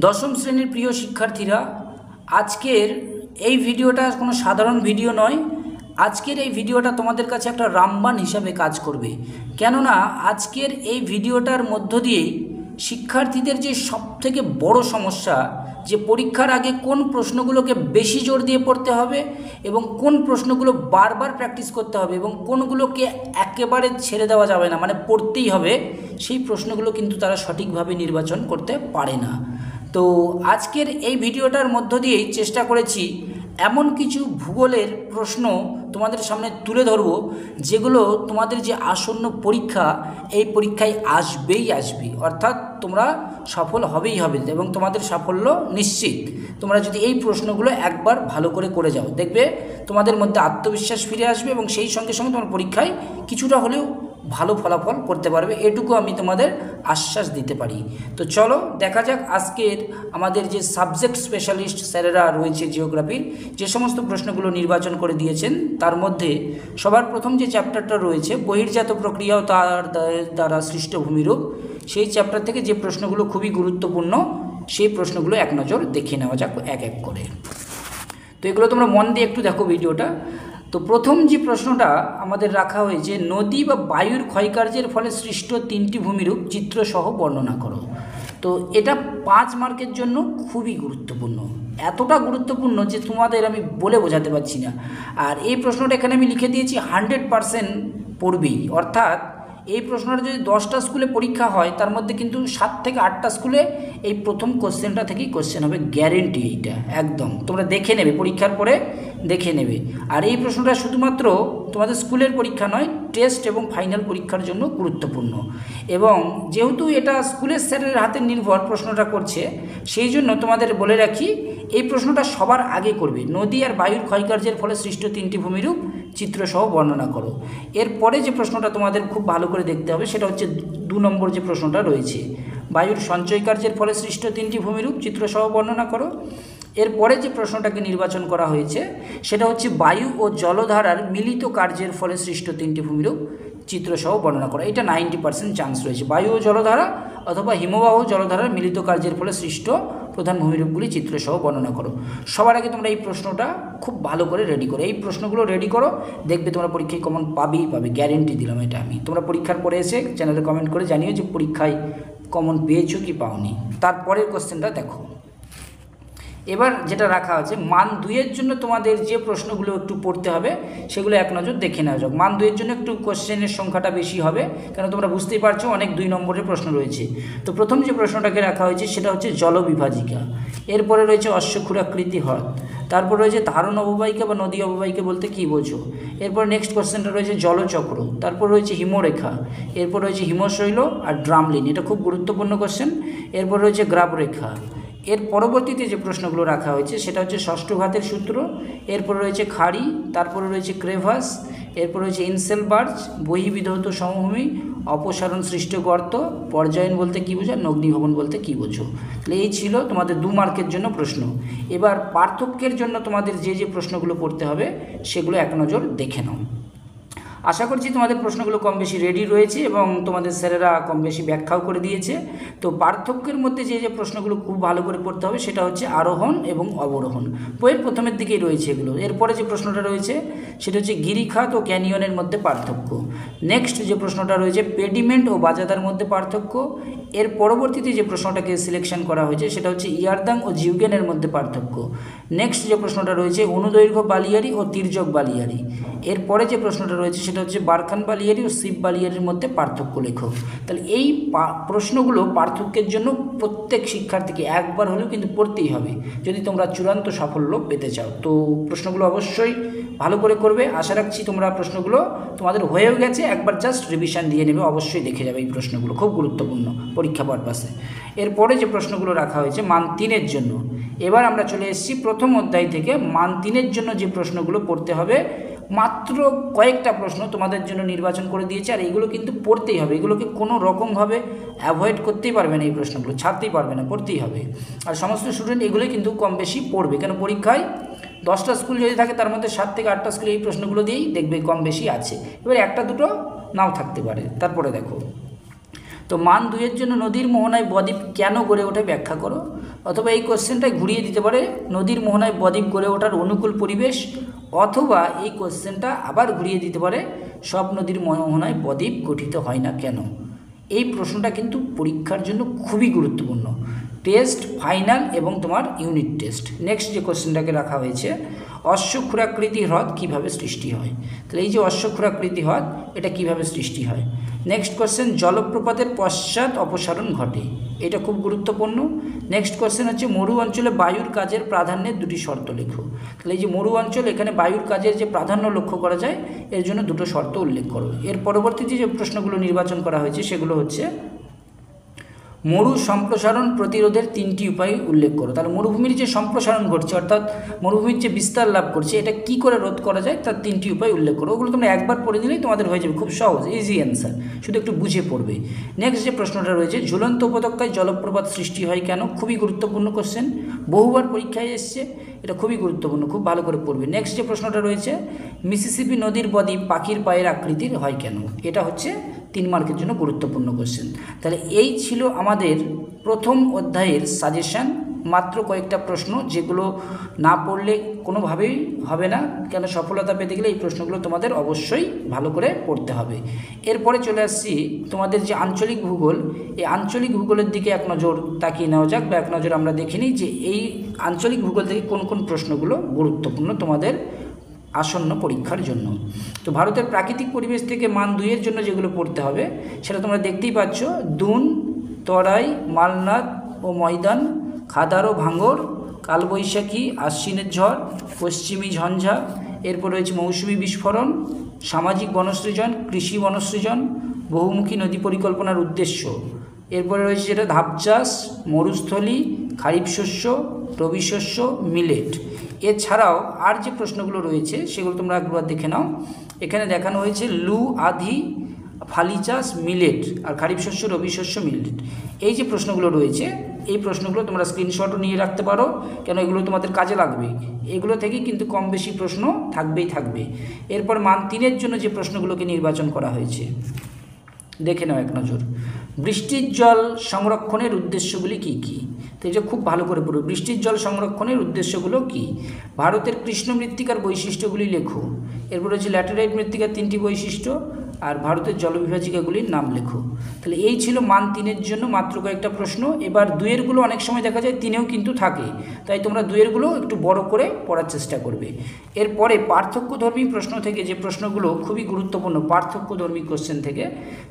দশম শ্রেণীর প্রিয় শিক্ষার্থীরা, আজকের এই ভিডিওটা কোনো সাধারণ ভিডিও নয়। আজকের এই ভিডিওটা তোমাদের কাছে একটা রামবাণ হিসাবে কাজ করবে, কেননা আজকের এই ভিডিওটার মধ্য দিয়েই শিক্ষার্থীদের যে সবথেকে বড় সমস্যা, যে পরীক্ষার আগে কোন প্রশ্নগুলোকে বেশি জোর দিয়ে পড়তে হবে এবং কোন প্রশ্নগুলো বারবার প্র্যাকটিস করতে হবে এবং কোনগুলোকে একেবারে ছেড়ে দেওয়া যাবে না, মানে পড়তেই হবে, সেই প্রশ্নগুলো কিন্তু তারা সঠিকভাবে নির্বাচন করতে পারে না। তো আজকের এই ভিডিওটার মধ্য দিয়েই চেষ্টা করেছি এমন কিছু ভূগোলের প্রশ্ন তোমাদের সামনে তুলে ধরব, যেগুলো তোমাদের যে আসন্ন পরীক্ষা, এই পরীক্ষায় আসবেই আসবে, অর্থাৎ তোমরা সফল হবেই হবে এবং তোমাদের সাফল্য নিশ্চিত। তোমরা যদি এই প্রশ্নগুলো একবার ভালো করে যাও, দেখবে তোমাদের মধ্যে আত্মবিশ্বাস ফিরে আসবে এবং সেই সঙ্গে সঙ্গে তোমার পরীক্ষায় কিছুটা হলেও ভালো ফলাফল করতে পারবে, এটুকু আমি তোমাদের আশ্বাস দিতে পারি। তো চলো দেখা যাক আজকের আমাদের যে সাবজেক্ট স্পেশালিস্ট স্যারেরা রয়েছে জিওগ্রাফির, যে সমস্ত প্রশ্নগুলো নির্বাচন করে দিয়েছেন, তার মধ্যে সবার প্রথম যে চ্যাপ্টারটা রয়েছে বহির্জাত প্রক্রিয়া ও তার দ্বারা সৃষ্ট ভূমিরূপ, সেই চ্যাপ্টার থেকে যে প্রশ্নগুলো খুবই গুরুত্বপূর্ণ, সেই প্রশ্নগুলো এক নজর দেখে নেওয়া যাক এক এক করে। তো এগুলো তোমরা মন দিয়ে একটু দেখো ভিডিওটা। তো প্রথম যে প্রশ্নটা আমাদের রাখা হয়েছে, নদী বা বায়ুর ক্ষয়কার্যের ফলে সৃষ্ট তিনটি ভূমিরূপ চিত্রসহ বর্ণনা করো। তো এটা 5 মার্কের জন্য খুবই গুরুত্বপূর্ণ, এতটা গুরুত্বপূর্ণ যে তোমাদের আমি বলে বোঝাতে পারছি না। আর এই প্রশ্নটা এখানে আমি লিখে দিয়েছি 100% পড়বেই, অর্থাৎ এই প্রশ্নটা যদি 10টা স্কুলে পরীক্ষা হয়, তার মধ্যে কিন্তু 7 থেকে 8টা স্কুলে এই প্রথম কোশ্চেনটা থেকেই কোশ্চেন হবে, গ্যারেন্টি। এইটা একদম তোমরা দেখে নেবে, পরীক্ষার পরে দেখে নেবে। আর এই প্রশ্নটা শুধুমাত্র তোমাদের স্কুলের পরীক্ষা নয়, টেস্ট এবং ফাইনাল পরীক্ষার জন্য গুরুত্বপূর্ণ। এবং যেহেতু এটা স্কুলের স্যারের হাতে নির্ভর প্রশ্নটা করছে, সেই জন্য তোমাদের বলে রাখি এই প্রশ্নটা সবার আগে করবে, নদী আর বায়ুর ক্ষয়কার্যের ফলে সৃষ্ট তিনটি ভূমিরূপ চিত্রসহ বর্ণনা করো। এরপরে যে প্রশ্নটা তোমাদের খুব ভালো করে দেখতে হবে, সেটা হচ্ছে 2 নম্বর যে প্রশ্নটা রয়েছে, বায়ুর সঞ্চয় কার্যের ফলে সৃষ্ট তিনটি ভূমিরূপ চিত্রসহ বর্ণনা করো। এরপরে যে প্রশ্নটাকে নির্বাচন করা হয়েছে, সেটা হচ্ছে বায়ু ও জলধারার মিলিত কার্যের ফলে সৃষ্ট তিনটি ভূমিরূপ চিত্রসহ বর্ণনা করা। এটা 90% চান্স রয়েছে, বায়ু ও জলধারা অথবা হিমবাহ জলধারার মিলিত কার্যের ফলে সৃষ্ট প্রধান ভূমিরূপগুলি চিত্রসহ বর্ণনা করো। সবার আগে তোমরা এই প্রশ্নটা খুব ভালো করে রেডি করো, এই প্রশ্নগুলো রেডি করো, দেখবে তোমরা পরীক্ষায় কমন পাবেই পাবে, গ্যারেন্টি দিলাম এটা আমি। তোমরা পরীক্ষার পরে এসে চ্যানেলে কমেন্ট করে জানিও যে পরীক্ষায় কমন পেয়েছো কি পাওনি। তারপরের কোশ্চেনটা দেখো। এবার যেটা রাখা আছে, মান 2-এর জন্য তোমাদের যে প্রশ্নগুলো একটু পড়তে হবে, সেগুলো এক নজর দেখে নেওয়া যাক। মান 2-এর জন্য একটু কোশ্চেনের সংখ্যাটা বেশি হবে, কারণ তোমরা বুঝতেই পারছো অনেক 2 নম্বরের প্রশ্ন রয়েছে। তো প্রথম যে প্রশ্নটাকে রাখা হয়েছে সেটা হচ্ছে জলবিভাজিকা, এরপরে রয়েছে অশ্বক্ষুরাকৃতি হ্রদ, তারপর রয়েছে ধারণ অববাহিকা বা নদী অববাহিকা বলতে কী বোঝো। এরপর নেক্সট কোশ্চেনটা রয়েছে জলচক্র, তারপর রয়েছে হিমরেখা, এরপর রয়েছে হিমশৈল আর ড্রামলিন, এটা খুব গুরুত্বপূর্ণ কোশ্চেন। এরপর রয়েছে গ্রাবরেখা। এর পরবর্তীতে যে প্রশ্নগুলো রাখা হয়েছে সেটা হচ্ছে ষষ্ঠঘাতের সূত্র, এরপর রয়েছে খাড়ি, তারপরে রয়েছে ক্রেভাস, এরপর রয়েছে ইনসেলবার্জ, বহিবিধৌত সমভূমি, অপসারণ সৃষ্ট গর্ত, পর্যায়ন বলতে কী বোঝো, অগ্নিভবন বলতে কী বোঝো। তাহলে এই ছিল তোমাদের 2 মার্কের জন্য প্রশ্ন। এবার পার্থক্যের জন্য তোমাদের যে যে প্রশ্নগুলো পড়তে হবে, সেগুলো এক নজর দেখে নাও। আশা করছি তোমাদের প্রশ্নগুলো কম বেশি রেডি রয়েছে এবং তোমাদের স্যারেরা কম বেশি ব্যাখ্যাও করে দিয়েছে। তো পার্থক্যের মধ্যে যে যে প্রশ্নগুলো খুব ভালো করে পড়তে হবে, সেটা হচ্ছে আরোহণ এবং অবরোহণ, বইয়ের প্রথমের দিকেই রয়েছে এগুলো। এরপরে যে প্রশ্নটা রয়েছে সেটা হচ্ছে গিরিখাত ও ক্যানিয়নের মধ্যে পার্থক্য। নেক্সট যে প্রশ্নটা রয়েছে পেডিমেন্ট ও বাজাদার মধ্যে পার্থক্য। এর পরবর্তীতে যে প্রশ্নটাকে সিলেকশন করা হয়েছে সেটা হচ্ছে ইয়ারদাং ও জিউগেনের মধ্যে পার্থক্য। নেক্সট যে প্রশ্নটা রয়েছে অনুদৈর্ঘ্য বালিয়ারি ও তির্যক বালিয়ারি। এরপরে যে প্রশ্নটা রয়েছে সেটা হচ্ছে বারখান বালিয়ারি ও শিব বালিয়ারির মধ্যে পার্থক্য লেখো। তাহলে এই প্রশ্নগুলো পার্থক্যের জন্য প্রত্যেক শিক্ষার্থীকে একবার হলেও কিন্তু পড়তেই হবে, যদি তোমরা চূড়ান্ত সাফল্য পেতে চাও। তো প্রশ্নগুলো অবশ্যই ভালো করে করবে, আশা রাখছি তোমরা প্রশ্নগুলো তোমাদের হয়েও গেছে, একবার জাস্ট রিভিশন দিয়ে নেবে, অবশ্যই দেখে যাবে এই প্রশ্নগুলো, খুব গুরুত্বপূর্ণ পরীক্ষা পারপাসে। এরপরে যে প্রশ্নগুলো রাখা হয়েছে মান 3-এর জন্য, এবার আমরা চলে এসেছি প্রথম অধ্যায় থেকে মান 3-এর জন্য যে প্রশ্নগুলো পড়তে হবে, মাত্র কয়েকটা প্রশ্ন তোমাদের জন্য নির্বাচন করে দিয়েছে, আর এগুলো কিন্তু পড়তেই হবে, এগুলোকে কোনো রকমভাবে অ্যাভয়েড করতেই পারবে না, এই প্রশ্নগুলো ছাড়তেই পারবে না, পড়তেই হবে। আর সমস্ত স্টুডেন্ট এগুলোই কিন্তু কম বেশি পড়বে, কেন পরীক্ষায় 10টা স্কুল যদি থাকে তার মধ্যে 7 থেকে 8টা স্কুলে এই প্রশ্নগুলো দিয়েই দেখবে কম বেশি আছে, এবার একটা দুটো নাও থাকতে পারে। তারপরে দেখো, তো মান 2 এর জন্য নদীর মোহনায় বদ্বীপ কেন গড়ে ওঠে ব্যাখ্যা করো। অথবা এই কোশ্চেনটাই ঘুরিয়ে দিতে পারে, নদীর মোহনায় বদ্বীপ গড়ে ওঠার অনুকূল পরিবেশ। অথবা এই কোশ্চেনটা আবার ঘুরিয়ে দিতে পারে, সব নদীর মোহনায় বদ্বীপ গঠিত হয় না কেন। এই প্রশ্নটা কিন্তু পরীক্ষার জন্য খুবই গুরুত্বপূর্ণ, টেস্ট, ফাইনাল এবং তোমার ইউনিট টেস্ট। নেক্সট যে কোশ্চেনটাকে রাখা হয়েছে, অশ্বক্ষুরাকৃতি হ্রদ কীভাবে সৃষ্টি হয়। তাহলে এই যে অশ্বক্ষুরাকৃতি হ্রদ, এটা কিভাবে সৃষ্টি হয়। নেক্সট কোশ্চেন, জলপ্রপাতের পশ্চাৎ অপসারণ ঘটে, এটা খুব গুরুত্বপূর্ণ। নেক্সট কোশ্চেন হচ্ছে, মরু অঞ্চলে বায়ুর কাজের প্রাধান্যের 2টি শর্ত লেখো। তাহলে এই যে মরু অঞ্চল, এখানে বায়ুর কাজের যে প্রাধান্য লক্ষ্য করা যায়, এর জন্য 2টো শর্ত উল্লেখ করো। এর পরবর্তীতে যে প্রশ্নগুলো নির্বাচন করা হয়েছে সেগুলো হচ্ছে, মরু সম্প্রসারণ প্রতিরোধের 3টি উপায় উল্লেখ করো। তাহলে মরুভূমির যে সম্প্রসারণ ঘটছে, অর্থাৎ মরুভূমির যে বিস্তার লাভ করছে, এটা কি করে রোধ করা যায় তার 3টি উপায় উল্লেখ করো। ওগুলো তোমরা একবার পড়ে দিলেই তোমাদের হয়ে যাবে, খুব সহজ, ইজি অ্যান্সার, শুধু একটু বুঝে পড়বে। নেক্সট যে প্রশ্নটা রয়েছে, ঝুলন্ত উপত্যকায় জলপ্রপাত সৃষ্টি হয় কেন, খুবই গুরুত্বপূর্ণ কোশ্চেন, বহুবার পরীক্ষায় এসছে, এটা খুবই গুরুত্বপূর্ণ, খুব ভালো করে পড়বে। নেক্সট যে প্রশ্নটা রয়েছে, মিসিসিপি নদীর বদ্বীপ পাখির পায়ের আকৃতির হয় কেন, এটা হচ্ছে 3 মার্কের জন্য গুরুত্বপূর্ণ কোশ্চেন। তাহলে এই ছিল আমাদের প্রথম অধ্যায়ের সাজেশান, মাত্র কয়েকটা প্রশ্ন, যেগুলো না পড়লে কোনোভাবেই হবে না, কেন সফলতা পেতে গেলে এই প্রশ্নগুলো তোমাদের অবশ্যই ভালো করে পড়তে হবে। এরপরে চলে আসছি তোমাদের যে আঞ্চলিক ভূগোল, এই আঞ্চলিক ভূগোলের দিকে এক নজর তাকিয়ে নেওয়া যাক, বা এক নজর আমরা দেখে নিই যে এই আঞ্চলিক ভূগোল থেকে কোন কোন প্রশ্নগুলো গুরুত্বপূর্ণ তোমাদের আসন্ন পরীক্ষার জন্য। তো ভারতের প্রাকৃতিক পরিবেশ থেকে মান 2 এর জন্য যেগুলো পড়তে হবে সেটা তোমরা দেখতেই পাচ্ছ, দুন, তরাই, মালনাদ ও ময়দান, খাদার ও ভাঙর, কালবৈশাখী, আশ্বিনের ঝড়, পশ্চিমী ঝঞ্ঝা, এরপর রয়েছে মৌসুমী বিস্ফোরণ, সামাজিক বনসৃজন, কৃষি বনসৃজন, বহুমুখী নদী পরিকল্পনার উদ্দেশ্য, এরপরে রয়েছে যেটা ধাপ চাষ, মরুস্থলী, খারিফ শস্য, রবি শস্য, মিলেট। এছাড়াও আর যে প্রশ্নগুলো রয়েছে সেগুলো তোমরা একবার দেখে নাও। এখানে দেখানো হয়েছে লু, আধি, ফালি চাষ, মিলেট, আর খারিফ শস্য, রবি শস্য, মিলেট। এই যে প্রশ্নগুলো রয়েছে, এই প্রশ্নগুলো তোমরা স্ক্রিনশটও নিয়ে রাখতে পারো, কেন এগুলো তোমাদের কাজে লাগবে। এগুলো থেকেই কিন্তু কম বেশি প্রশ্ন থাকবে। এরপর মান 3 এর জন্য যে প্রশ্নগুলোকে নির্বাচন করা হয়েছে দেখে নাও এক নজর। বৃষ্টির জল সংরক্ষণের উদ্দেশ্যগুলি কি কি, তো এটা খুব ভালো করে পড়ো। বৃষ্টির জল সংরক্ষণের উদ্দেশ্যগুলো কি, ভারতের কৃষ্ণ মৃত্তিকার বৈশিষ্ট্যগুলি লেখো, এরপর হচ্ছে ল্যাটেরাইট মৃত্তিকার 3টি বৈশিষ্ট্য, আর ভারতের জলবিভাজিকাগুলির নাম লেখো। তাহলে এই ছিল মান 3 এর জন্য মাত্র কয়েকটা প্রশ্ন। এবার 2 এরগুলো অনেক সময় দেখা যায় 3এও কিন্তু থাকে, তাই তোমরা 2 এরগুলো একটু বড় করে পড়ার চেষ্টা করবে। এরপরে পার্থক্যধর্মী প্রশ্ন থেকে যে প্রশ্নগুলো খুবই গুরুত্বপূর্ণ, পার্থক্যধর্মী কোশ্চেন থেকে,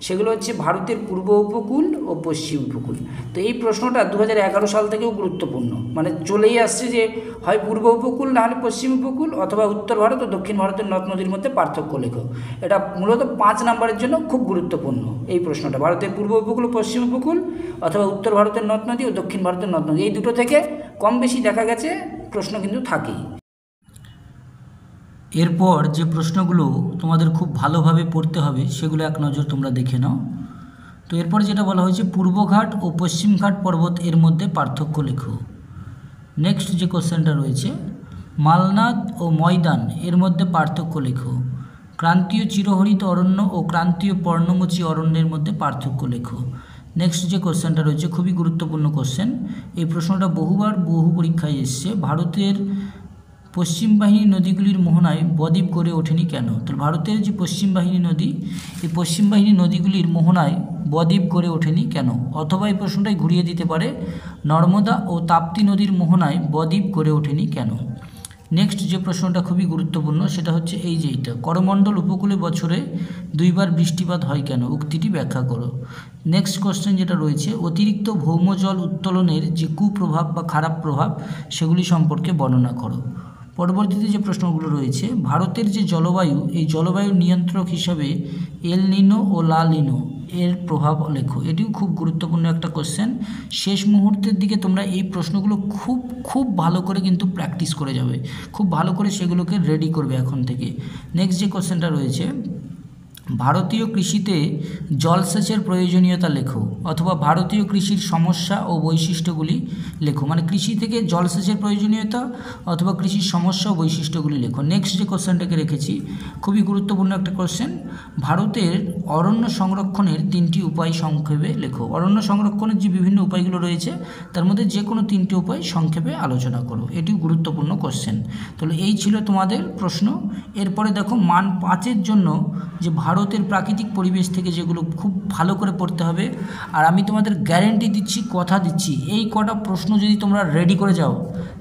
সেগুলো হচ্ছে ভারতের পূর্ব উপকূল ও পশ্চিম উপকূল। তো এই প্রশ্নটা 2011 সাল থেকেও গুরুত্বপূর্ণ, মানে চলেই আসছে যে হয় পূর্ব উপকূল, না হলে পশ্চিম উপকূল, অথবা উত্তর ভারত ও দক্ষিণ ভারতের নদ নদীর মধ্যে পার্থক্য লেখো। এটা মূলত 5 নম্বরের জন্য খুব গুরুত্বপূর্ণ এই প্রশ্নটা, ভারতের পূর্ব উপকূল ও পশ্চিম উপকূল, অথবা উত্তর ভারতের নদ নদী ও দক্ষিণ ভারতের নদ নদী, এই দুটো থেকে কম বেশি দেখা গেছে প্রশ্ন কিন্তু থাকেই। এরপর যে প্রশ্নগুলো তোমাদের খুব ভালোভাবে পড়তে হবে সেগুলো এক নজর তোমরা দেখে নাও। তো এরপর যেটা বলা হয়েছে, পূর্বঘাট ও পশ্চিমঘাট পর্বত এর মধ্যে পার্থক্য লেখো। নেক্সট যে কোশ্চেনটা রয়েছে, মালনাদ ও ময়দান এর মধ্যে পার্থক্য লেখো। ক্রান্তীয় চিরহরিত অরণ্য ও ক্রান্তীয় পর্ণমোচী অরণ্যের মধ্যে পার্থক্য লেখো। নেক্সট যে কোশ্চেনটা রয়েছে খুবই গুরুত্বপূর্ণ কোশ্চেন, এই প্রশ্নটা বহু পরীক্ষায় এসছে, ভারতের পশ্চিম বাহিনী নদীগুলির মোহনায় বদ্বীপ গড়ে ওঠেনি কেন। তো ভারতের যে পশ্চিম বাহিনী নদী, এই পশ্চিম বাহিনী নদীগুলির মোহনায় বদ্বীপ গড়ে ওঠেনি কেন। অথবা এই প্রশ্নটাই ঘুরিয়ে দিতে পারে, নর্মদা ও তাপ্তি নদীর মোহনায় বদ্বীপ গড়ে ওঠেনি কেন। নেক্সট যে প্রশ্নটা খুবই গুরুত্বপূর্ণ সেটা হচ্ছে এই যে এইটা, করমণ্ডল উপকূলে বছরে 2 বার বৃষ্টিপাত হয় কেন, উক্তিটি ব্যাখ্যা করো। নেক্সট কোশ্চেন যেটা রয়েছে, অতিরিক্ত ভৌমজল উত্তোলনের যে কুপ্রভাব বা খারাপ প্রভাব সেগুলি সম্পর্কে বর্ণনা করো। পরবর্তীতে যে প্রশ্নগুলো রয়েছে, ভারতের যে জলবায়ু, এই জলবায়ুর নিয়ন্ত্রক হিসাবে এল নিনো ও লা নিনো এর প্রভাব লেখো। এটিও খুব গুরুত্বপূর্ণ একটা কোশ্চেন। শেষ মুহূর্তের দিকে তোমরা এই প্রশ্নগুলো খুব ভালো করে কিন্তু প্র্যাকটিস করে যাবে, খুব ভালো করে সেগুলোকে রেডি করবে এখন থেকে। নেক্সট যে কোশ্চেনটা রয়েছে, ভারতীয় কৃষিতে জলসেচের প্রয়োজনীয়তা লেখো, অথবা ভারতীয় কৃষির সমস্যা ও বৈশিষ্ট্যগুলি লেখো। মানে কৃষি থেকে জলসেচের প্রয়োজনীয়তা অথবা কৃষির সমস্যা ও বৈশিষ্ট্যগুলি লেখো। নেক্সট যে কোশ্চেনটাকে রেখেছি, খুবই গুরুত্বপূর্ণ একটা কোশ্চেন, ভারতের অরণ্য সংরক্ষণের 3টি উপায় সংক্ষেপে লেখো। অরণ্য সংরক্ষণের যে বিভিন্ন উপায়গুলো রয়েছে তার মধ্যে যে কোনো 3টি উপায় সংক্ষেপে আলোচনা করো। এটি গুরুত্বপূর্ণ কোশ্চেন। তাহলে এই ছিল তোমাদের প্রশ্ন। এরপরে দেখো মান 5-এর জন্য যে ভারতের প্রাকৃতিক পরিবেশ থেকে যেগুলো খুব ভালো করে পড়তে হবে, আর আমি তোমাদের গ্যারেন্টি দিচ্ছি, কথা দিচ্ছি, এই কটা প্রশ্ন যদি তোমরা রেডি করে যাও,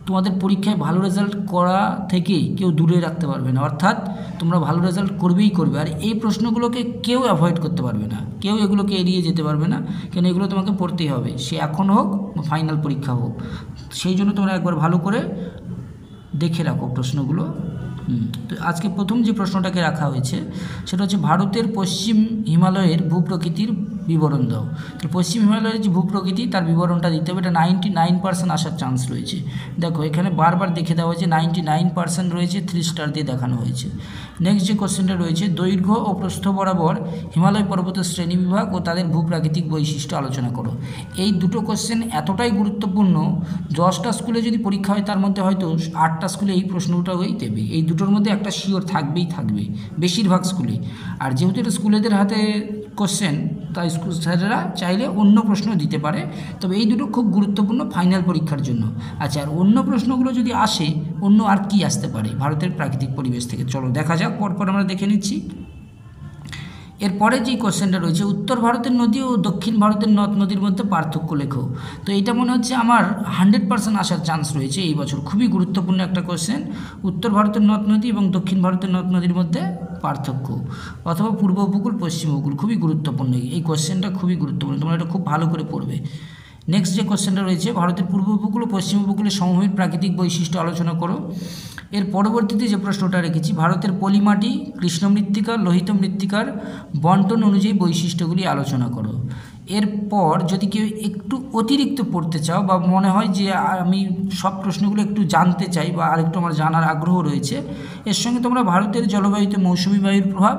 তোমাদের পরীক্ষায় ভালো রেজাল্ট করা থেকে কেউ দূরে রাখতে পারবে না। অর্থাৎ তোমরা ভালো রেজাল্ট করবেই করবে, আর এই প্রশ্নগুলোকে কেউ অ্যাভয়েড করতে পারবে না, কেউ এগুলোকে এড়িয়ে যেতে পারবে না, কেন এগুলো তোমাকে পড়তেই হবে, সে এখন হোক বা ফাইনাল পরীক্ষা হোক। সেই জন্য তোমরা একবার ভালো করে দেখে রাখো প্রশ্নগুলো। তো আজকে প্রথম যে প্রশ্নটাকে রাখা হয়েছে সেটা হচ্ছে ভারতের পশ্চিম হিমালয়ের ভূপ্রকৃতির বিবরণ দাও। তো পশ্চিম হিমালয়ের যে ভূপ্রকৃতি তার বিবরণটা দিতে হবে। এটা 99% আসার চান্স রয়েছে। দেখো এখানে বারবার দেখে দেওয়া হয়েছে, 99% রয়েছে, 3 স্টার দিয়ে দেখানো হয়েছে। নেক্সট যে কোশ্চেনটা রয়েছে, দৈর্ঘ্য ও প্রস্থ বরাবর হিমালয় পর্বতের শ্রেণীবিভাগ ও তাদের ভূপ্রাকৃতিক বৈশিষ্ট্য আলোচনা করো। এই দুটো কোশ্চেন এতটাই গুরুত্বপূর্ণ, 10টা স্কুলে যদি পরীক্ষা হয় তার মধ্যে হয়তো 8টা স্কুলে এই প্রশ্নটাই দেবে। এই দুটোর মধ্যে একটা শিওর থাকবেই থাকবে বেশিরভাগ স্কুলে। আর যেহেতু এটা স্কুলেদের হাতে কোশ্চেন, তাই স্কুল স্যারেরা চাইলে অন্য প্রশ্ন দিতে পারে, তবে এই দুটো খুব গুরুত্বপূর্ণ ফাইনাল পরীক্ষার জন্য। আচ্ছা, আর অন্য প্রশ্নগুলো যদি আসে, অন্য আর কি আসতে পারে ভারতের প্রাকৃতিক পরিবেশ থেকে, চলো দেখা যাক, পরপর আমরা দেখে নিচ্ছি। এরপরে যে কোশ্চেনটা রয়েছে, উত্তর ভারতের নদী ও দক্ষিণ ভারতের নদ নদীর মধ্যে পার্থক্য লেখো। তো এটা মনে হচ্ছে আমার 100% আসার চান্স রয়েছে এই বছর। খুবই গুরুত্বপূর্ণ একটা কোশ্চেন, উত্তর ভারতের নদ নদী এবং দক্ষিণ ভারতের নদ নদীর মধ্যে পার্থক্য, অথবা পূর্ব উপকূল পশ্চিম উপকূল। খুবই গুরুত্বপূর্ণ এই কোশ্চেনটা, খুবই গুরুত্বপূর্ণ, তোমরা এটা খুব ভালো করে পড়বে। নেক্সট যে কোশ্চেনটা রয়েছে, ভারতের পূর্ব উপকূল ও পশ্চিম উপকূলের সমভূমির প্রাকৃতিক বৈশিষ্ট্য আলোচনা করো। এর পরবর্তীতে যে প্রশ্নটা রেখেছি, ভারতের পলিমাটি, কৃষ্ণ মৃত্তিকা, লোহিত মৃত্তিকার বন্টন অনুযায়ী বৈশিষ্ট্যগুলি আলোচনা করো। এরপর যদি কেউ একটু অতিরিক্ত পড়তে চাও বা মনে হয় যে আমি সব প্রশ্নগুলো একটু জানতে চাই বা আরেকটু আমার জানার আগ্রহ রয়েছে, এর সঙ্গে তোমরা ভারতের জলবায়ুতে মৌসুমি বায়ুর প্রভাব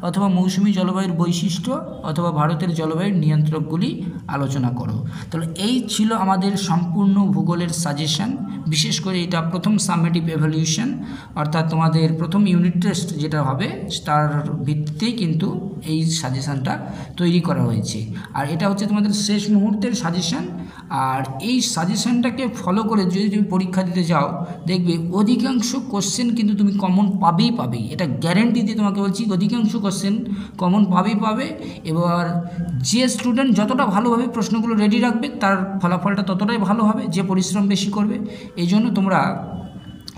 অথবা মৌসুমি জলবায়ুর বৈশিষ্ট্য অথবা ভারতের জলবায়ুর নিয়ন্ত্রকগুলি আলোচনা করো। তাহলে এই ছিল আমাদের সম্পূর্ণ ভূগোলের সাজেশন। বিশেষ করে এটা প্রথম সামেটিভ এভ্যালুয়েশন, অর্থাৎ তোমাদের প্রথম ইউনিট টেস্ট যেটা হবে তার ভিত্তিতেই কিন্তু এই সাজেশনটা তৈরি করা হয়েছে। আর এটা হচ্ছে তোমাদের শেষ মুহূর্তের সাজেশন। আর এই সাজেশনটাকে ফলো করে যদি তুমি পরীক্ষা দিতে যাও, দেখবে অধিকাংশ কোশ্চেন কিন্তু তুমি কমন পাবেই। এটা গ্যারেন্টি দিয়ে তোমাকে বলছি, অধিকাংশ কোশ্চেন কমন পাবে। এবার যে স্টুডেন্ট যতটা ভালোভাবে প্রশ্নগুলো রেডি রাখবে তার ফলাফলটা ততটাই ভালো হবে, যে পরিশ্রম বেশি করবে। এই জন্য তোমরা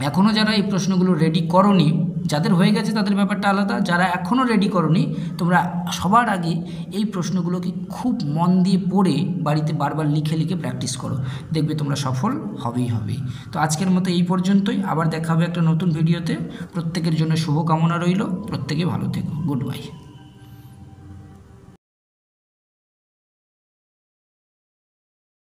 এখনও যারা এই প্রশ্নগুলো রেডি করোনি, যাদের হয়ে গেছে তাদের ব্যাপারটা আলাদা, যারা এখনও রেডি করোনি, তোমরা সবার আগে এই প্রশ্নগুলোকে খুব মন দিয়ে পড়ে বাড়িতে বারবার লিখে প্র্যাকটিস করো, দেখবে তোমরা সফল হবেই। তো আজকের মতো এই পর্যন্তই, আবার দেখা হবে একটা নতুন ভিডিওতে। প্রত্যেকের জন্য শুভকামনা রইল, প্রত্যেকে ভালো থেকো, গুড বাই।